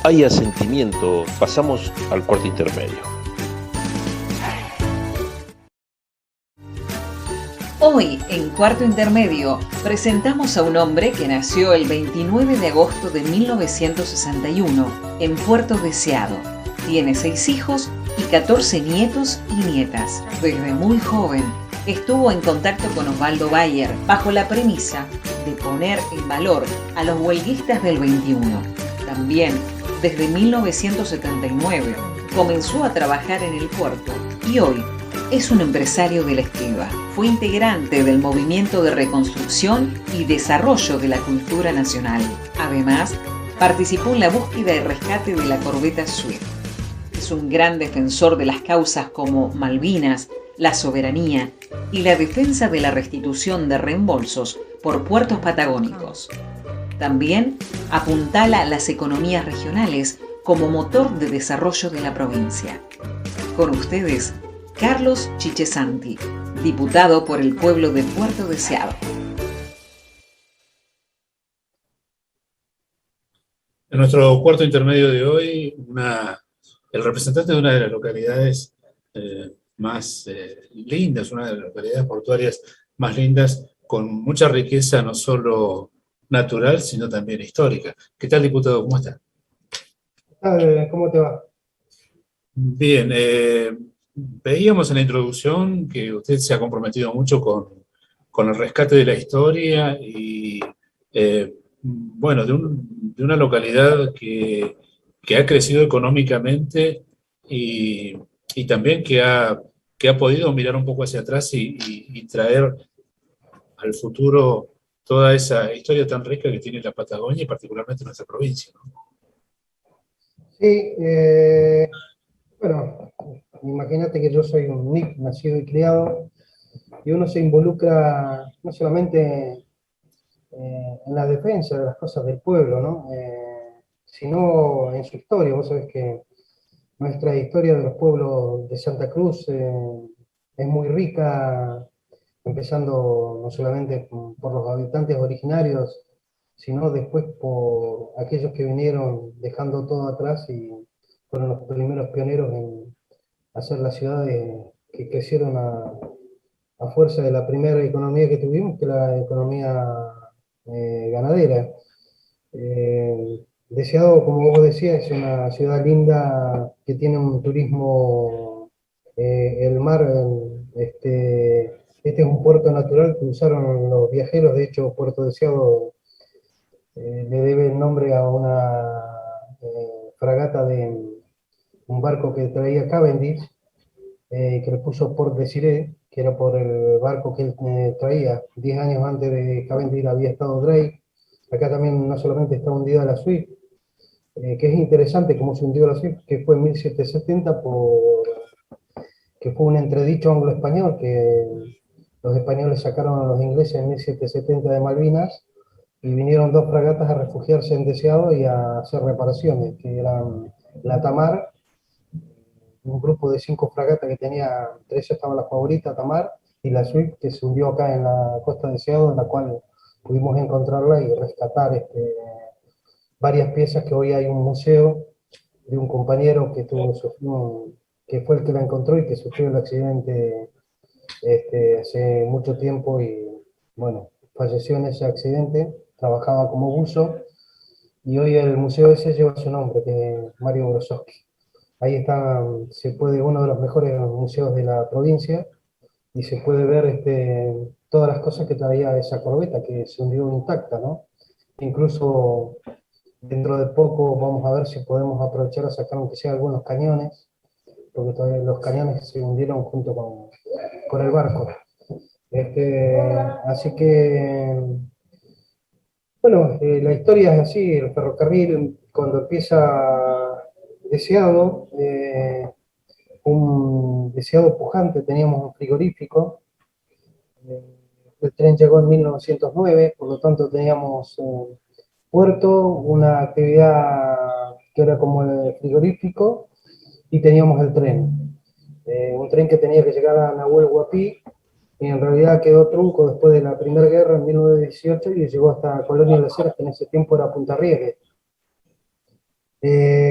Hay asentimiento, pasamos al cuarto intermedio. Hoy, en Cuarto Intermedio, presentamos a un hombre que nació el 29 de agosto de 1961 en Puerto Deseado. Tiene 6 hijos y 14 nietos y nietas. Desde muy joven estuvo en contacto con Osvaldo Bayer bajo la premisa de poner en valor a los huelguistas del 21. También, desde 1979, comenzó a trabajar en el puerto y hoy es un empresario de la estiba. Fue integrante del movimiento de reconstrucción y desarrollo de la cultura nacional. Además, participó en la búsqueda y rescate de la corbeta Swift. Es un gran defensor de las causas como Malvinas, la soberanía y la defensa de la restitución de reembolsos por puertos patagónicos. También apuntala las economías regionales como motor de desarrollo de la provincia. Con ustedes, Carlos Chichesanti, diputado por el pueblo de Puerto Deseado. En nuestro cuarto intermedio de hoy, el representante de una de las localidades más lindas, una de las localidades portuarias más lindas, con mucha riqueza no solo natural, sino también histórica. ¿Qué tal, diputado? ¿Cómo está? ¿Cómo te va? Bien, veíamos en la introducción que usted se ha comprometido mucho con el rescate de la historia y, bueno, de una localidad que ha crecido económicamente y también que ha podido mirar un poco hacia atrás y traer al futuro toda esa historia tan rica que tiene la Patagonia y particularmente nuestra provincia, ¿no? Sí, bueno, imagínate que yo soy un NIC, nacido y criado, y uno se involucra no solamente en la defensa de las cosas del pueblo, ¿no? Sino en su historia. Vos sabés que nuestra historia de los pueblos de Santa Cruz es muy rica, empezando no solamente por los habitantes originarios, sino después por aquellos que vinieron dejando todo atrás y fueron los primeros pioneros en hacer las ciudades que crecieron a fuerza de la primera economía que tuvimos, que es la economía ganadera. Deseado, como vos decías, es una ciudad linda que tiene un turismo, el mar, este es un puerto natural que usaron los viajeros. De hecho, Puerto Deseado le debe el nombre a una fragata de un barco que traía Cavendish, que le puso Port Desiree, que era por el barco que él traía. 10 años antes de Cavendish había estado Drake. Acá también no solamente está hundida la Swift, que es interesante cómo se hundió la Swift, que fue en 1770 que fue un entredicho anglo-español, que los españoles sacaron a los ingleses en 1770 de Malvinas, y vinieron 2 fragatas a refugiarse en Deseado y a hacer reparaciones, que eran la Tamar, un grupo de 5 fragatas que tenía, entre ellas estaba la favorita Tamar, y la Swift, que se hundió acá en la costa de Deseado, en la cual pudimos encontrarla y rescatar varias piezas, que hoy hay un museo de un compañero que fue el que la encontró y que sufrió el accidente hace mucho tiempo y, bueno, falleció en ese accidente. Trabajaba como buzo y hoy el museo ese lleva su nombre, que es Mario Grosowski. Ahí está, uno de los mejores museos de la provincia, y se puede ver todas las cosas que traía esa corbeta, que se hundió intacta, ¿no? Incluso dentro de poco vamos a ver si podemos aprovechar a sacar aunque sea algunos cañones, porque todavía los cañones se hundieron junto con el barco. Así que, bueno, la historia es así. El ferrocarril, cuando empieza Deseado, un Deseado pujante, teníamos un frigorífico. El tren llegó en 1909, por lo tanto teníamos puerto, una actividad que era como el frigorífico, y teníamos el tren. Un tren que tenía que llegar a Nahuel Huapi, y en realidad quedó trunco después de la Primera Guerra en 1918 y llegó hasta Colonia Las Heras, que en ese tiempo era Punta Rieles.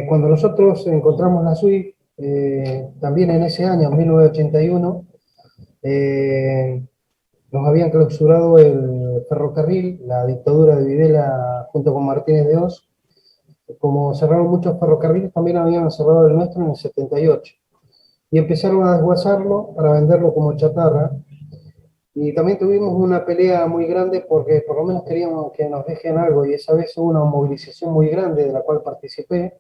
Cuando nosotros encontramos la suite, también en ese año, 1981, nos habían clausurado el ferrocarril, la dictadura de Videla junto con Martínez de Oz. Como cerraron muchos ferrocarriles, también habían cerrado el nuestro en el 78. Y empezaron a desguazarlo para venderlo como chatarra. Y también tuvimos una pelea muy grande porque por lo menos queríamos que nos dejen algo, y esa vez hubo una movilización muy grande de la cual participé,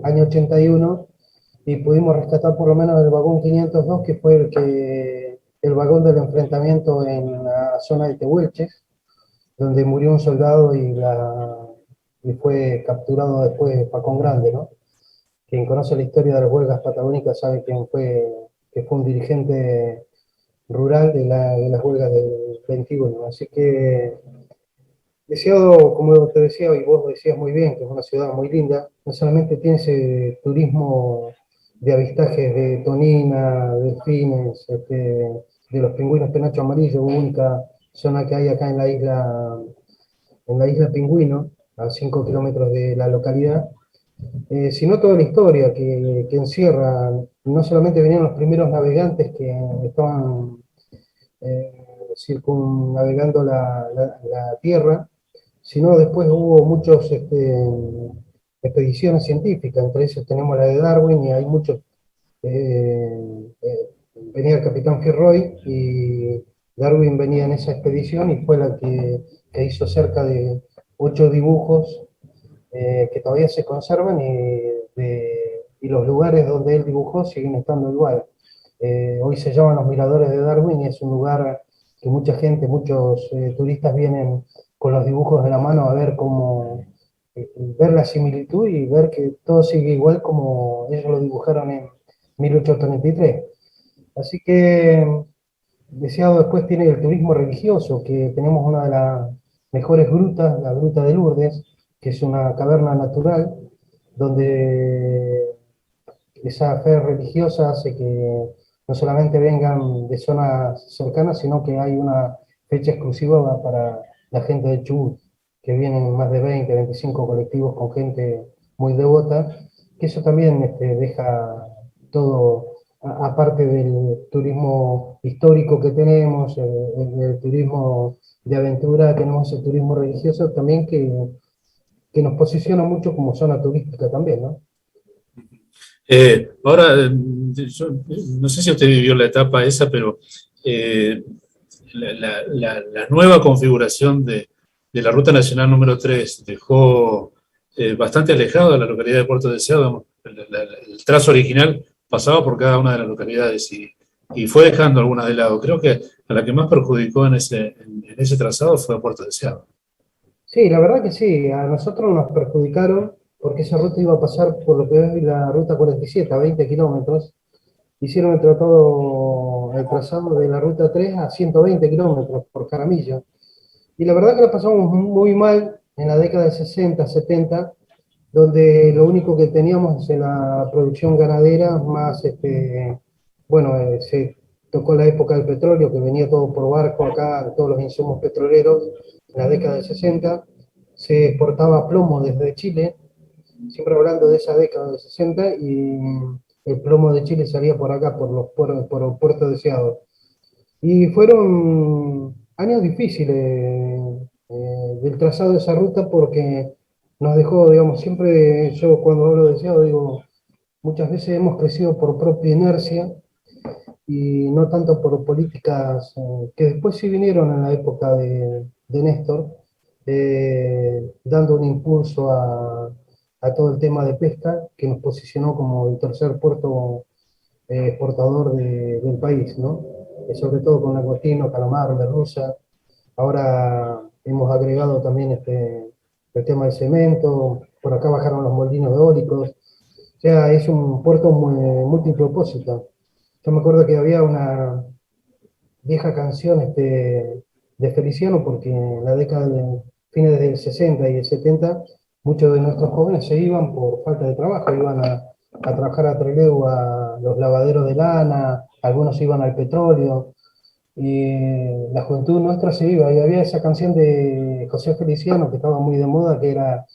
año 81, y pudimos rescatar por lo menos el vagón 502, que fue el vagón del enfrentamiento en la zona de Tehuelches, donde murió un soldado y fue capturado después Pacón Grande, ¿no? Quien conoce la historia de las huelgas patagónicas sabe que fue un dirigente rural de las huelgas del 21. Así que Deseado, como te decía, y vos decías muy bien, que es una ciudad muy linda, no solamente tiene ese turismo de avistajes de tonina, delfines, de los pingüinos penacho amarillo, única zona que hay acá en la isla Pingüino, a 5 kilómetros de la localidad, sino toda la historia que encierra. No solamente venían los primeros navegantes que estaban circunnavegando la tierra, sino después hubo muchas expediciones científicas, entre ellas tenemos la de Darwin, y hay muchos, venía el capitán Fitzroy, y Darwin venía en esa expedición y fue la que hizo cerca de 8 dibujos que todavía se conservan, y los lugares donde él dibujó siguen estando igual. Hoy se llaman los Miradores de Darwin, y es un lugar que mucha gente, muchos turistas vienen con los dibujos de la mano a ver ver la similitud y ver que todo sigue igual como ellos lo dibujaron en 1833. Así que Deseado después tiene el turismo religioso, que tenemos una de las mejores grutas, la Gruta de Lourdes, que es una caverna natural, donde esa fe religiosa hace que no solamente vengan de zonas cercanas, sino que hay una fecha exclusiva para la gente de Chubut, que vienen más de 20, 25 colectivos con gente muy devota, que eso también deja todo, aparte del turismo histórico que tenemos, el turismo de aventura, tenemos el turismo religioso también que nos posiciona mucho como zona turística también, ¿no? Ahora, yo no sé si usted vivió la etapa esa, pero la nueva configuración de la Ruta Nacional número 3 dejó bastante alejado de la localidad de Puerto Deseado. El trazo original pasaba por cada una de las localidades y fue dejando algunas de lado. Creo que a la que más perjudicó en ese trazado fue a Puerto Deseado. Sí, la verdad que sí, a nosotros nos perjudicaron porque esa ruta iba a pasar por lo que es la ruta 47, a 20 kilómetros. Hicieron el trazado de la ruta 3 a 120 kilómetros por Caramillo. Y la verdad que la pasamos muy mal en la década de 60, 70, donde lo único que teníamos en la producción ganadera, más, bueno, se tocó la época del petróleo, que venía todo por barco acá, todos los insumos petroleros, en la década de 60, se exportaba plomo desde Chile, siempre hablando de esa década de 60, y el plomo de Chile salía por acá, por Puerto Deseado. Y fueron años difíciles del trazado de esa ruta, porque nos dejó, digamos, siempre yo cuando hablo de Deseado digo, muchas veces hemos crecido por propia inercia y no tanto por políticas que después sí vinieron en la época de Néstor, dando un impulso a todo el tema de pesca, que nos posicionó como el tercer puerto exportador del país, ¿no? Sobre todo con langostino, calamar, merluza. Ahora hemos agregado también el tema del cemento, por acá bajaron los molinos eólicos, o sea, es un puerto multipropósito. Yo me acuerdo que había una vieja canción de Feliciano, porque en la década de fines del 60 y el 70, muchos de nuestros jóvenes se iban por falta de trabajo, iban a trabajar a Trelew, a los lavaderos de lana, algunos iban al petróleo, y la juventud nuestra se iba, y había esa canción de José Feliciano que estaba muy de moda, que era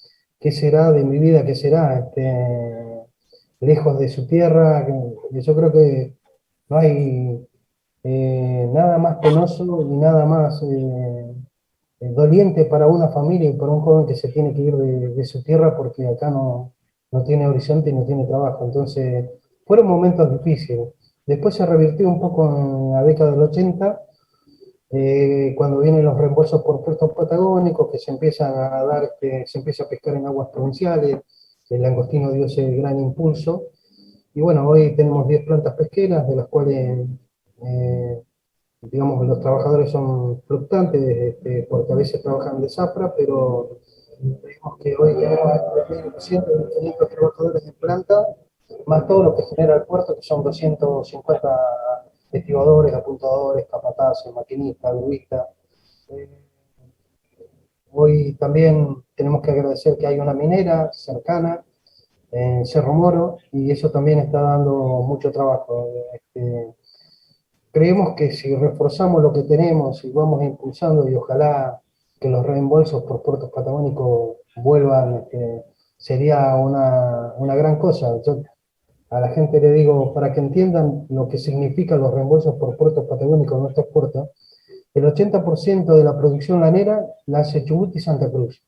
¿qué será de mi vida? ¿Qué será? Lejos de su tierra, yo creo que no hay nada más penoso y nada más doliente para una familia y para un joven que se tiene que ir de su tierra porque acá no tiene horizonte y no tiene trabajo. Entonces, fueron momentos difíciles. Después se revirtió un poco en la década del 80, cuando vienen los reembolsos por puertos patagónicos, que se empiezan a dar, que se empieza a pescar en aguas provinciales, el langostino dio ese gran impulso. Y bueno, hoy tenemos 10 plantas pesqueras, de las cuales eh, digamos, los trabajadores son fluctuantes, porque a veces trabajan de zafra, pero digamos que hoy tenemos entre 1.200 y 1.500 trabajadores en planta, más todo lo que genera el puerto, que son 250 estibadores, apuntadores, capataces, maquinistas, gruistas. Eh, Hoy también tenemos que agradecer que hay una minera cercana, en Cerro Moro, y eso también está dando mucho trabajo. Creemos que si reforzamos lo que tenemos y vamos impulsando, y ojalá que los reembolsos por puertos patagónicos vuelvan, sería una gran cosa. Yo a la gente le digo, para que entiendan lo que significan los reembolsos por puertos patagónicos en nuestros puertos, el 80% de la producción lanera la hace Chubut y Santa Cruz.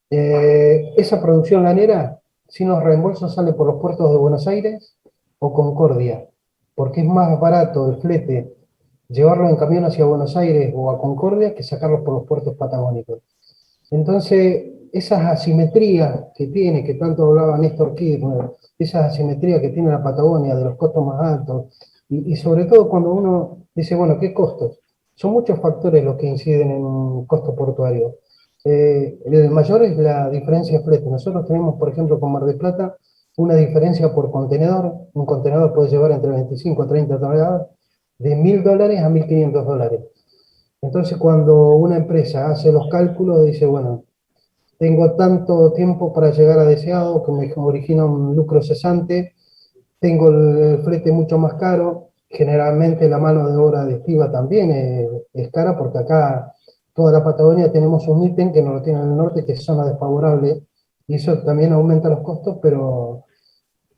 Esa producción lanera, sin los reembolsos, sale por los puertos de Buenos Aires o Concordia, porque es más barato el flete llevarlo en camión hacia Buenos Aires o a Concordia que sacarlos por los puertos patagónicos. Entonces, esas asimetrías que tiene, que tanto hablaba Néstor Kirchner, esas asimetrías que tiene la Patagonia, de los costos más altos, y sobre todo cuando uno dice, bueno, ¿qué costos? Son muchos factores los que inciden en un costo portuario. El mayor es la diferencia de flete. Nosotros tenemos, por ejemplo, con Mar del Plata, una diferencia por contenedor. Un contenedor puede llevar entre 25 a 30 toneladas, de $1.000 a $1.500. Entonces, cuando una empresa hace los cálculos, dice, bueno, tengo tanto tiempo para llegar a deseado, que me origina un lucro cesante, tengo el flete mucho más caro, generalmente la mano de obra adictiva también es cara, porque acá toda la Patagonia tenemos un ítem que no lo tiene en el norte, que es zona desfavorable, y eso también aumenta los costos, pero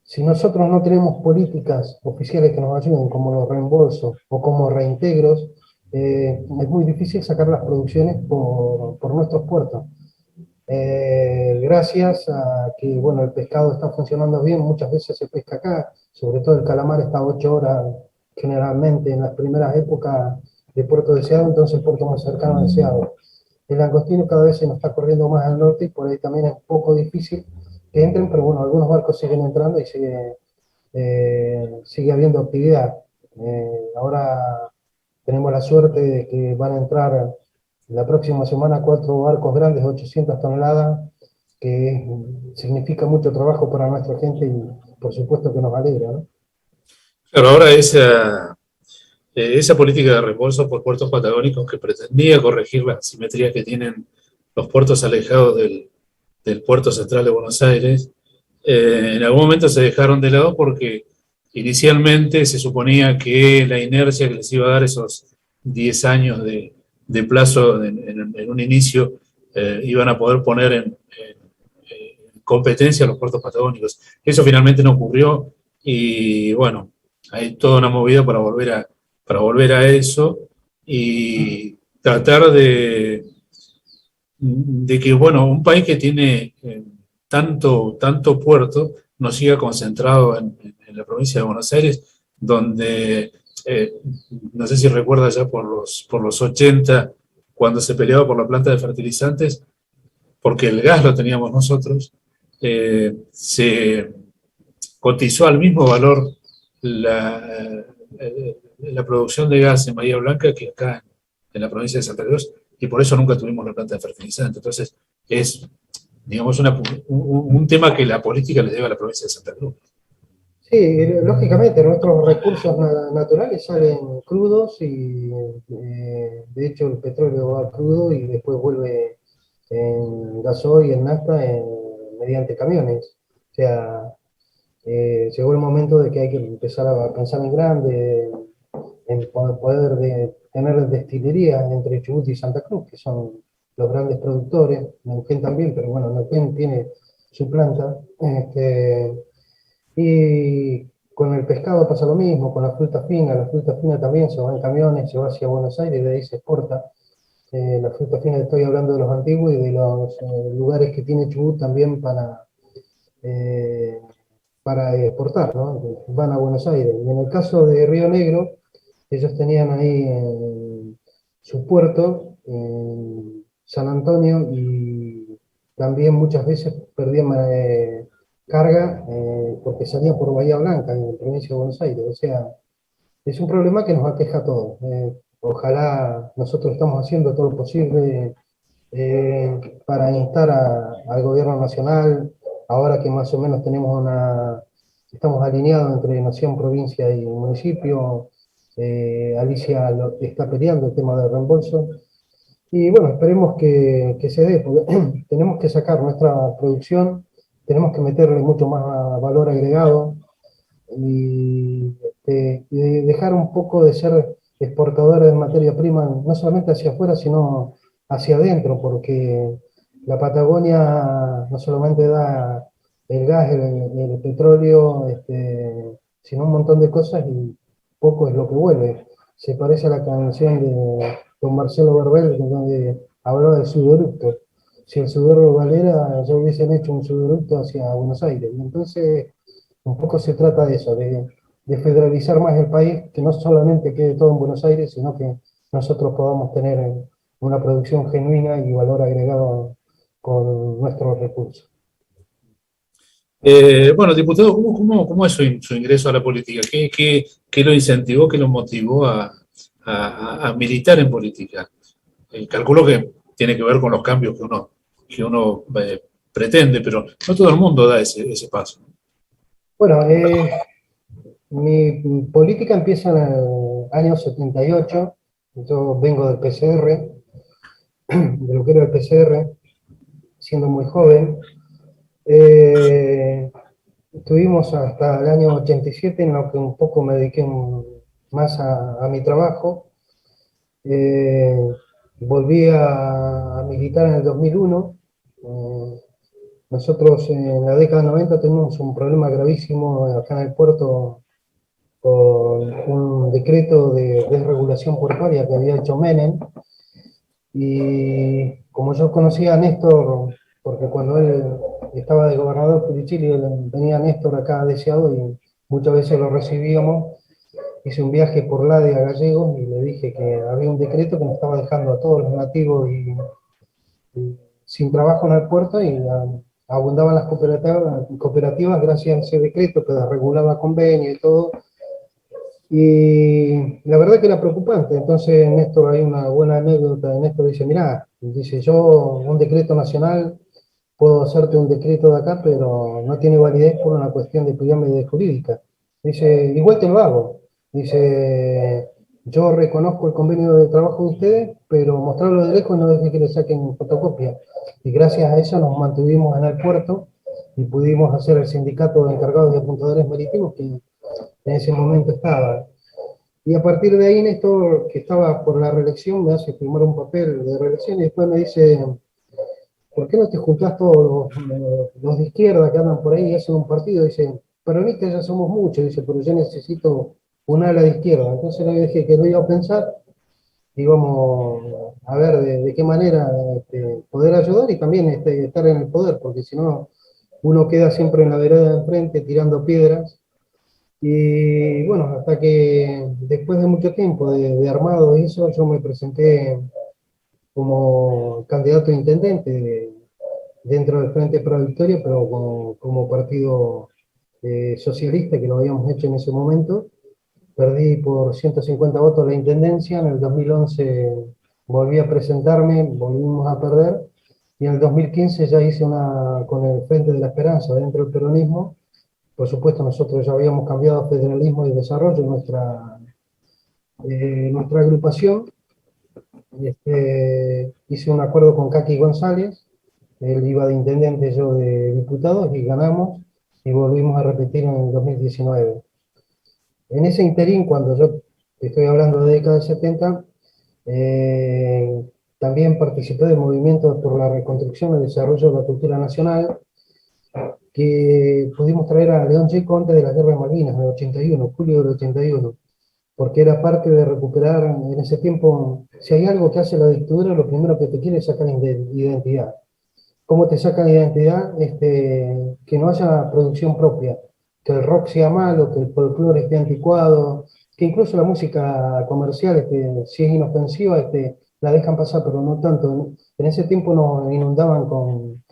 si nosotros no tenemos políticas oficiales que nos ayuden, como los reembolsos o como reintegros, es muy difícil sacar las producciones por nuestros puertos. Gracias a que bueno, el pescado está funcionando bien, muchas veces se pesca acá, sobre todo el calamar está a 8 horas generalmente en las primeras épocas de Puerto Deseado, entonces el puerto más cercano a Deseado. El langostino cada vez se nos está corriendo más al norte y por ahí también es un poco difícil que entren, pero bueno, algunos barcos siguen entrando y sigue habiendo actividad. Ahora tenemos la suerte de que van a entrar la próxima semana 4 barcos grandes, 800 toneladas, que significa mucho trabajo para nuestra gente y por supuesto que nos alegra, ¿no? Claro, ahora esa política de reembolso por puertos patagónicos que pretendía corregir la asimetría que tienen los puertos alejados del puerto central de Buenos Aires, en algún momento se dejaron de lado porque inicialmente se suponía que la inercia que les iba a dar esos 10 años de plazo en un inicio iban a poder poner en competencia a los puertos patagónicos. Eso finalmente no ocurrió y bueno, hay toda una movida para volver a eso y tratar de que, bueno, un país que tiene tanto puerto no siga concentrado en la provincia de Buenos Aires, donde, eh, no sé si recuerdas ya por los 80 cuando se peleaba por la planta de fertilizantes, porque el gas lo teníamos nosotros, se cotizó al mismo valor la producción de gas en Bahía Blanca que acá en la provincia de Santa Cruz, y por eso nunca tuvimos la planta de fertilizantes. Entonces, es, digamos, un tema que la política le debe a la provincia de Santa Cruz. Sí, lógicamente nuestros recursos naturales salen crudos y de hecho el petróleo va crudo y después vuelve en gasoil y en nafta mediante camiones. O sea, llegó el momento de que hay que empezar a pensar en grande, en poder tener destilerías entre Chubut y Santa Cruz, que son los grandes productores, Neuquén también, pero bueno, Neuquén tiene su planta. Y con el pescado pasa lo mismo, con la fruta fina también se va en camiones, se va hacia Buenos Aires, de ahí se exporta. La fruta fina, estoy hablando de los antiguos y de los lugares que tiene Chubut también eh, para exportar, ¿no? Van a Buenos Aires. Y en el caso de Río Negro, ellos tenían ahí su puerto en San Antonio y también muchas veces perdían carga porque salía por Bahía Blanca, en la provincia de Buenos Aires. O sea, es un problema que nos aqueja a todos. Ojalá nosotros estamos haciendo todo lo posible para instar al gobierno nacional, ahora que más o menos estamos alineados entre nación, provincia y municipio. Alicia está peleando el tema del reembolso. Y bueno, esperemos que se dé, porque tenemos que sacar nuestra producción, tenemos que meterle mucho más valor agregado y dejar un poco de ser exportadores de materia prima, no solamente hacia afuera, sino hacia adentro, porque la Patagonia no solamente da el gas, el petróleo, sino un montón de cosas y poco es lo que vuelve. Se parece a la canción de don Marcelo Verbel, donde hablaba del sudoructo. Si el sudor valiera, ya hubiesen hecho un sudoructo hacia Buenos Aires. Y entonces, un poco se trata de eso, de federalizar más el país, que no solamente quede todo en Buenos Aires, sino que nosotros podamos tener una producción genuina y valor agregado con nuestros recursos. Bueno, diputado, ¿cómo es su ingreso a la política? ¿Qué lo incentivó, qué lo motivó a militar en política? Calculo que tiene que ver con los cambios que uno pretende, pero no todo el mundo da ese paso. Bueno, mi política empieza en el año 78. Yo vengo del PCR, de lo que era el PCR, siendo muy joven. Estuvimos hasta el año 87, en lo que un poco me dediqué más a mi trabajo. Eh, Volví a militar en el 2001. Nosotros en la década 90 tuvimos un problema gravísimo acá en el puerto con un decreto de desregulación portuaria que había hecho Menem. Y como yo conocía a Néstor, porque cuando él estaba de gobernador Purichili, venía Néstor acá deseado y muchas veces lo recibíamos, hice un viaje por Lade a Gallegos y le dije que había un decreto que nos estaba dejando a todos los nativos y sin trabajo en el puerto y abundaban las cooperativas gracias a ese decreto que regulaba convenio y todo. Y la verdad que era preocupante. Entonces Néstor, hay una buena anécdota. Néstor dice, mirá, dice, yo un decreto nacional, puedo hacerte un decreto de acá, pero no tiene validez por una cuestión de pirámide jurídica. Dice, igual te lo hago. Dice, yo reconozco el convenio de trabajo de ustedes, pero mostrarlo de lejos no deje que le saquen fotocopia. Y gracias a eso nos mantuvimos en el puerto y pudimos hacer el sindicato de encargados de apuntadores marítimos que en ese momento estaba. Y a partir de ahí, Néstor, que estaba por la reelección, me hace firmar un papel de reelección y después me dice, ¿por qué no te juntás todos los de izquierda que andan por ahí y hacen un partido? Dice, peronistas ya somos muchos, dice, pero yo necesito un ala de izquierda. Entonces le dije que lo iba a pensar y vamos a ver de qué manera poder ayudar y también estar en el poder, porque si no, uno queda siempre en la vereda de enfrente tirando piedras. Y bueno, hasta que después de mucho tiempo de armado y eso, yo me presenté como candidato a intendente dentro del Frente Pro Victoria, pero como partido socialista, que lo habíamos hecho en ese momento. Perdí por 150 votos la intendencia, en el 2011 volví a presentarme, volvimos a perder, y en el 2015 ya hice una con el Frente de la Esperanza dentro del peronismo. Por supuesto, nosotros ya habíamos cambiado a Federalismo y Desarrollo nuestra agrupación. Hice un acuerdo con Kaki González, él iba de intendente, yo de diputados, y ganamos, y volvimos a repetir en el 2019. En ese interín, cuando yo estoy hablando de década de 70, también participé del movimiento por la reconstrucción y desarrollo de la cultura nacional, que pudimos traer a León Gieco antes de la Guerra de Malvinas, en el 81, julio del 81, porque era parte de recuperar en ese tiempo, si hay algo que hace la dictadura, lo primero que te quiere es sacar identidad. ¿Cómo te sacan identidad? Que no haya producción propia, que el rock sea malo, que el folclore esté anticuado, que incluso la música comercial, si es inofensiva, la dejan pasar, pero no tanto. En ese tiempo nos inundaban con,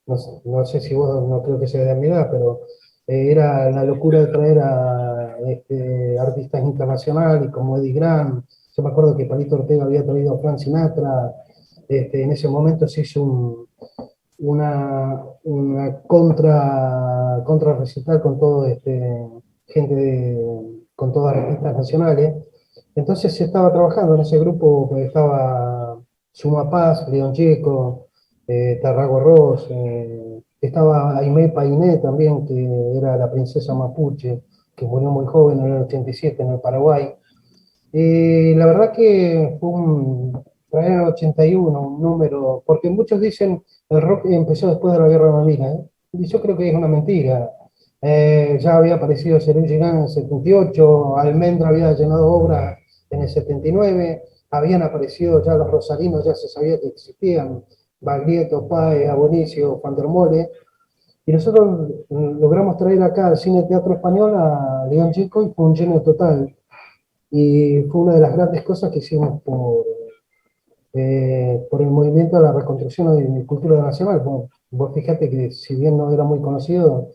no sé si vos, no creo que sea de mi edad, pero era la locura de traer a artistas internacionales como Eddie Grant. Yo me acuerdo que Palito Ortega había traído a Frank Sinatra. En ese momento se hizo una contra recital con todo con todas artistas nacionales. Entonces se estaba trabajando en ese grupo, que estaba Suma Paz, León Gieco, Tarrago Ross, estaba Aimee Painé también, que era la princesa mapuche, que murió muy joven en el 87 en el Paraguay. La verdad que fue traer el 81 un número, porque muchos dicen el rock empezó después de la Guerra de Malvinas, ¿eh? Y yo creo que es una mentira. Ya había aparecido Serú Girán en el 78, Almendra había llenado obras en el 79, habían aparecido ya los rosarinos, ya se sabía que existían, Baglietto, Páez, Abonicio, Juan der Mole, y nosotros logramos traer acá al Cine Teatro Español a León Gieco y fue un lleno total. Y fue una de las grandes cosas que hicimos por el movimiento de la reconstrucción de la cultura nacional. Vos fíjate que si bien no era muy conocido,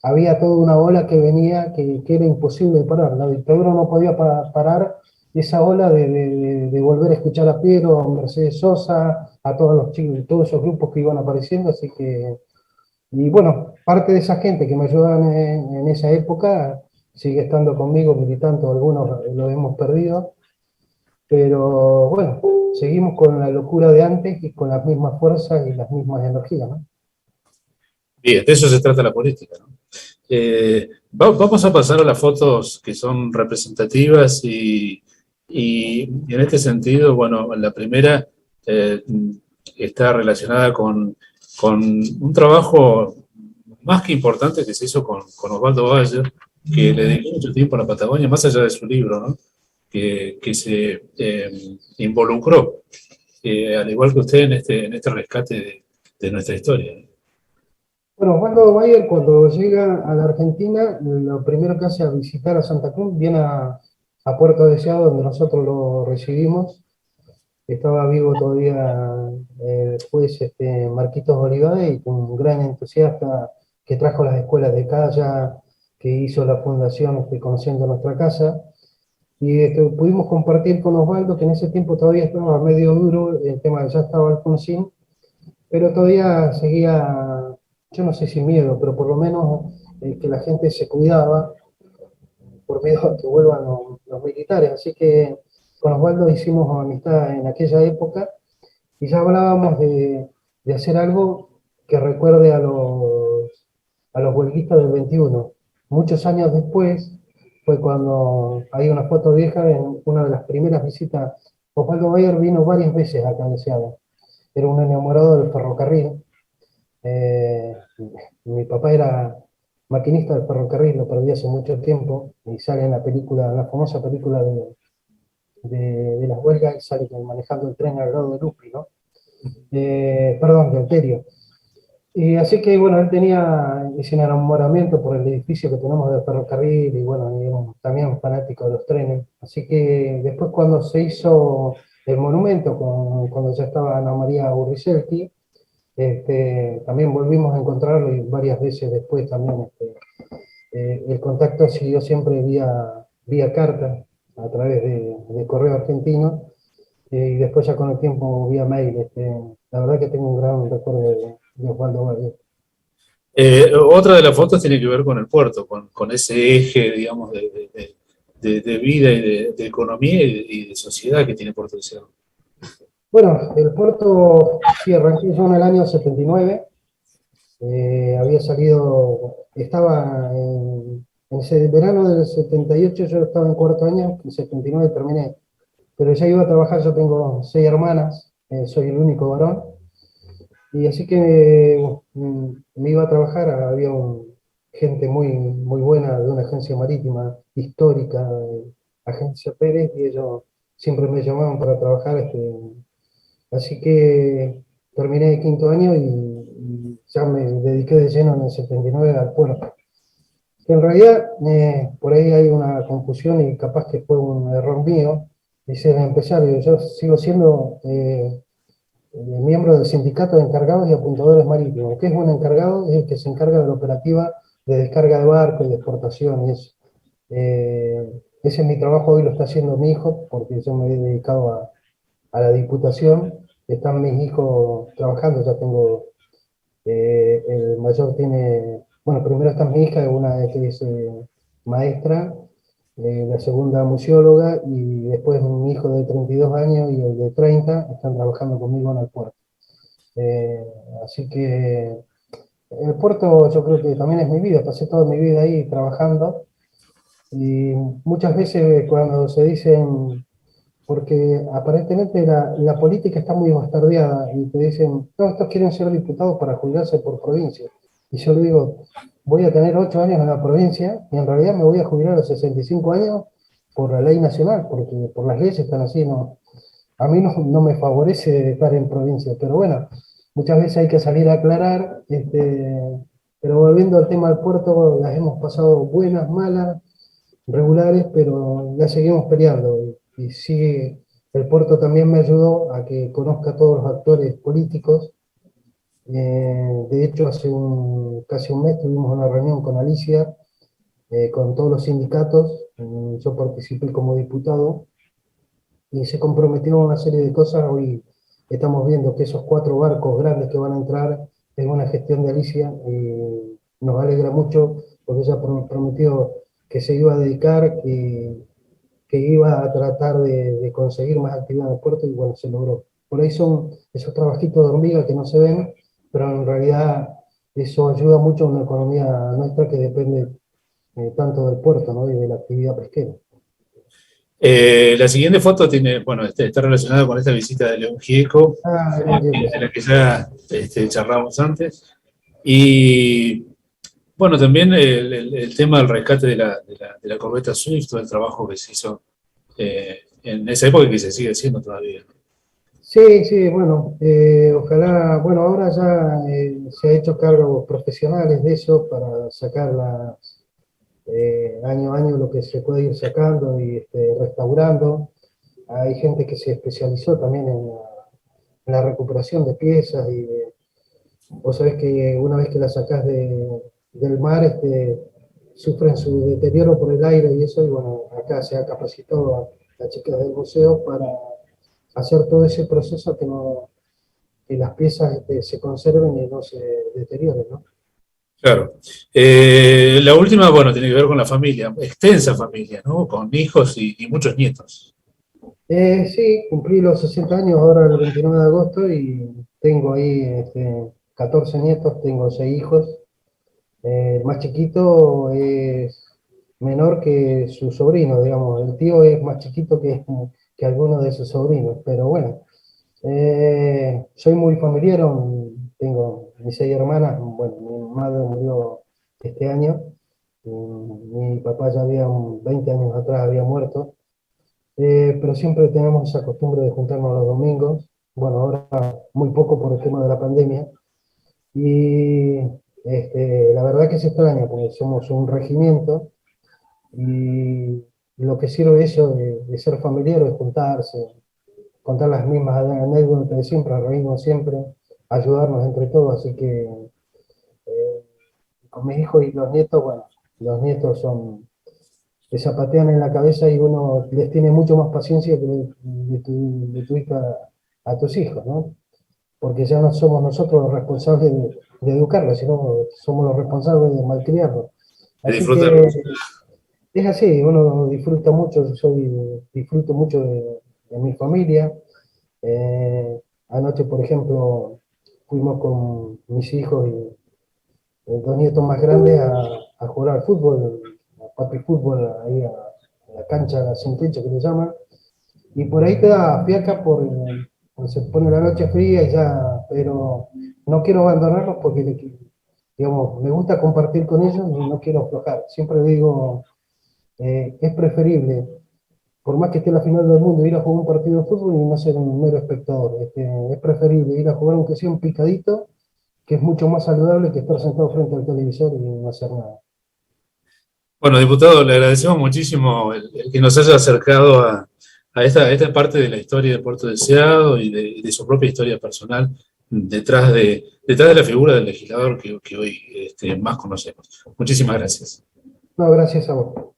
había toda una ola que venía que era imposible de parar. La dictadura no podía parar esa ola de volver a escuchar a Piero, a Mercedes Sosa, a todos los chicos, todos esos grupos que iban apareciendo, así que, y bueno, parte de esa gente que me ayudaban en esa época sigue estando conmigo militando, algunos lo hemos perdido, pero bueno, seguimos con la locura de antes y con las mismas fuerzas y las mismas energías, ¿no? Bien, de eso se trata la política, ¿no? Vamos a pasar a las fotos que son representativas y en este sentido, bueno, la primera está relacionada con un trabajo más que importante que se hizo con Osvaldo Bayer, que le dedicó mucho tiempo a la Patagonia, más allá de su libro, ¿no? Que se involucró, al igual que usted, en este rescate de nuestra historia. Bueno, Osvaldo Bayer cuando llega a la Argentina, lo primero que hace es visitar a Santa Cruz, viene a Puerto Deseado, donde nosotros lo recibimos. Estaba vivo todavía después Marquitos Olivares, y un gran entusiasta que trajo las escuelas de Calla, que hizo la fundación Conociendo Nuestra Casa. Y pudimos compartir con Osvaldo, que en ese tiempo todavía estaba medio duro, el tema ya estaba Alfonsín, pero todavía seguía, yo no sé si miedo, pero por lo menos que la gente se cuidaba por miedo a que vuelvan los militares. Así que con Osvaldo hicimos amistad en aquella época y ya hablábamos de hacer algo que recuerde a los huelguistas del 21. Muchos años después fue cuando hay una foto vieja en una de las primeras visitas. Osvaldo Bayer vino varias veces acá en Seattle. Era un enamorado del ferrocarril. Eh, Mi papá era maquinista del ferrocarril, lo perdí hace mucho tiempo, y sale en la película, en la famosa película de las huelgas, y sale manejando el tren al lado de Lupi, ¿no? Perdón, de Alterio. Y así que, bueno, él tenía ese enamoramiento por el edificio que tenemos del ferrocarril, y bueno, y también un fanático de los trenes. Así que después cuando se hizo el monumento, cuando ya estaba Ana María Urricelti, también volvimos a encontrarlo y varias veces después también el contacto siguió siempre vía carta a través de correo argentino y después ya con el tiempo vía mail. La verdad que tengo un gran recuerdo de Osvaldo Bayer. Otra de las fotos tiene que ver con el puerto, con ese eje, digamos, de vida y de economía y de sociedad que tiene Puerto Deseado. Bueno, el puerto sí arranqué yo en el año 79. Había salido, estaba en ese verano del 78, yo estaba en cuarto año, en 79 terminé, pero ya iba a trabajar, yo tengo 6 hermanas, soy el único varón. Y así que me iba a trabajar, había gente muy buena de una agencia marítima histórica, Agencia Pérez, y ellos siempre me llamaban para trabajar. Así que terminé el quinto año y ya me dediqué de lleno en el 79 al puerto. Que en realidad por ahí hay una confusión y capaz que fue un error mío. Dice el empresario, yo sigo siendo miembro del sindicato de encargados y apuntadores marítimos. ¿Qué es un encargado? Es el que se encarga de la operativa de descarga de barcos y de exportación y eso. Ese es mi trabajo, hoy lo está haciendo mi hijo, porque yo me he dedicado a la diputación. Están mis hijos trabajando, ya tengo, el mayor tiene, bueno, primero está mi hija, una que es maestra, la segunda museóloga, y después mi hijo de 32 años y el de 30 están trabajando conmigo en el puerto. Eh, Así que el puerto yo creo que también es mi vida, pasé toda mi vida ahí trabajando, y muchas veces cuando se dicen, porque aparentemente la política está muy bastardeada y te dicen, no, estos quieren ser diputados para jubilarse por provincia. Y yo le digo, voy a tener 8 años en la provincia y en realidad me voy a jubilar a los 65 años por la ley nacional, porque por las leyes están así, no, a mí no me favorece estar en provincia, pero bueno, muchas veces hay que salir a aclarar, pero volviendo al tema del puerto, las hemos pasado buenas, malas, regulares, pero ya seguimos peleando. Y sí, el puerto también me ayudó a que conozca a todos los actores políticos. De hecho, hace casi un mes tuvimos una reunión con Alicia, con todos los sindicatos. Yo participé como diputado y se comprometió a una serie de cosas. Hoy estamos viendo que esos 4 barcos grandes que van a entrar es una gestión de Alicia y nos alegra mucho porque ella prometió que se iba a dedicar, que iba a tratar de conseguir más actividad en el puerto y bueno, se logró. Por ahí son esos trabajitos de hormiga que no se ven, pero en realidad eso ayuda mucho a una economía nuestra que depende tanto del puerto, ¿no? Y de la actividad pesquera. La siguiente foto tiene, bueno, está relacionada con esta visita de León Gieco, Ah, de la que ya charlamos antes. Y bueno, también el tema del rescate de la corbeta Swift, todo el trabajo que se hizo en esa época y que se sigue haciendo todavía. Sí, sí, bueno, ojalá, bueno, ahora ya se ha hecho cargos profesionales de eso para sacarla año a año lo que se puede ir sacando y restaurando. Hay gente que se especializó también en la recuperación de piezas vos sabés que una vez que la sacás del mar, sufren su deterioro por el aire y eso, y bueno, acá se ha capacitado a las chicas del museo para hacer todo ese proceso que las piezas se conserven y no se deterioren, ¿no? Claro. La última, bueno, tiene que ver con la familia, extensa familia, ¿no? Con hijos y muchos nietos. Sí, cumplí los 60 años ahora el 29 de agosto y tengo ahí 14 nietos, tengo 6 hijos. El más chiquito es menor que su sobrino, digamos. El tío es más chiquito que alguno de sus sobrinos, pero bueno, soy muy familiar, tengo mis 6 hermanas, bueno, mi madre murió este año, mi papá ya había 20 años atrás había muerto, pero siempre tenemos esa costumbre de juntarnos los domingos, bueno, ahora muy poco por el tema de la pandemia, y la verdad que se extraña porque somos un regimiento y lo que sirve eso de ser familiar es juntarse, contar las mismas anécdotas de siempre, reírnos siempre, ayudarnos entre todos, así que con mis hijos y los nietos, bueno, los nietos son, te zapatean en la cabeza y uno les tiene mucho más paciencia que de tu hija a tus hijos, ¿no? Porque ya no somos nosotros los responsables de educarlos, sino somos los responsables de malcriarlos. De Así que disfrutarlos. es así, uno disfruta mucho, disfruto mucho de mi familia. Anoche, por ejemplo, fuimos con mis hijos y 2 nietos más grandes a jugar al fútbol, a papi fútbol, ahí a la cancha sin techo que le llaman. Y por ahí te da fiaca se pone la noche fría y ya, pero no quiero abandonarlos porque, digamos, me gusta compartir con ellos y no quiero aflojar. Siempre digo, es preferible, por más que esté en la final del mundo, ir a jugar un partido de fútbol y no ser un mero espectador. Es preferible ir a jugar aunque sea un picadito, que es mucho más saludable que estar sentado frente al televisor y no hacer nada. Bueno, diputado, le agradecemos muchísimo el que nos haya acercado a esta parte de la historia de Puerto Deseado y de su propia historia personal detrás de la figura del legislador que hoy más conocemos. Muchísimas gracias. No, gracias a vos.